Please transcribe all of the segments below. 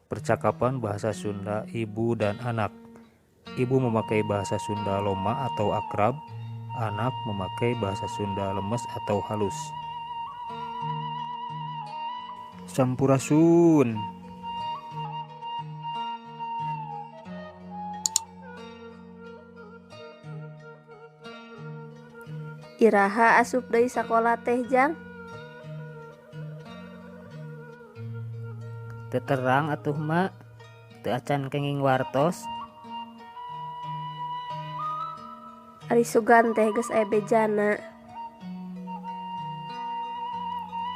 Percakapan bahasa Sunda ibu dan anak. Ibu memakai bahasa Sunda loma atau akrab, anak memakai bahasa Sunda lemes atau halus. Sampurasun. Iraha asup deui sakola teh Jang? Teu terang atuh mak, teu acan kenging wartos. Ari sugan teh geus aya bejana.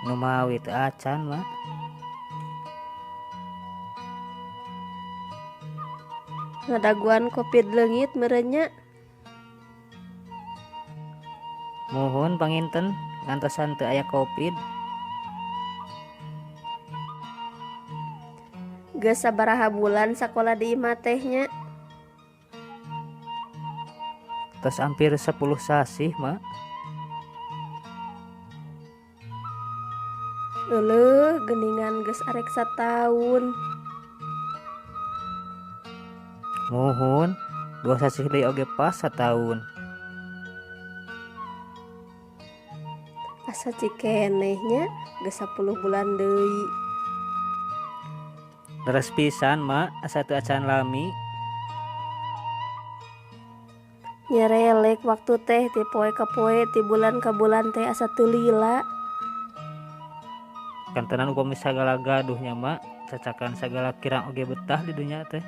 Nu mawi teu acan mak. Ngadaguan kopi leungit meureun nya. Muhun panginten ngantosan teu aya Covid. Geus sabaraha bulan sakola di imah teh nya? Tos hampir 10 sasih mak. Euleuh geuningan geus arek sataun. Muhun 2 sasih deui oge pas sataun. Asa cikeneh nya geus 10 bulan deui. Leres pisan mak, asa teu acan lami. Nyerelek waktu teh ti poe ka poe ti bulan ka bulan teh asa teu lila. Kantenan upami sagala gaduhnya mak, cacakan sagala kirang oge betah di dunya teh.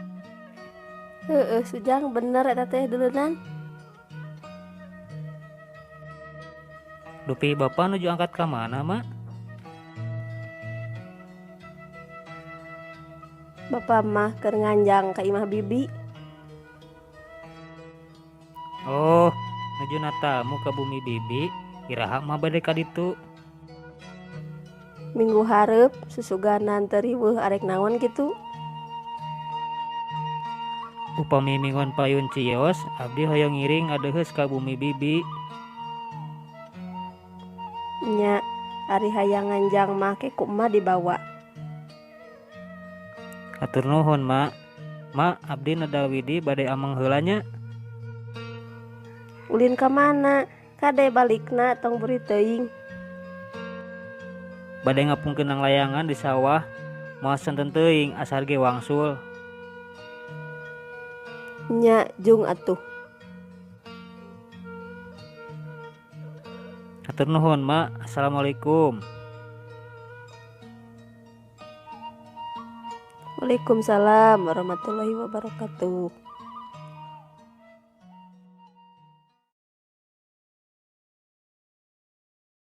Heueuh Sujang bener eta teh dulunan. Dupi bapak nuju angkat ka mana mak? Bapa mah keur nganjang ka imah bibi. Oh, nuju natamu ka bumi bibi, iraha mah bade ka ditu. Minggu hareup susuganan teu riweuh arek naon kitu. Upami mingon payun cios, abdi hoyong ngiring ngadeuheus ka bumi bibi. Nya ari hayang nganjang mah ke ku emak dibawa. Hatur nuhun mak. Mak, abdi nadawidi bade ameng heula nya. Ulin ka mana? Kade balikna tong beri teuing. Bade ngapungkeun nang layangan di sawah, moal senten teuing asar ge wangsul. Nya jung atuh. Hatur nuhun mak. Assalamualaikum. Waalaikumsalam warahmatullahi wabarakatuh.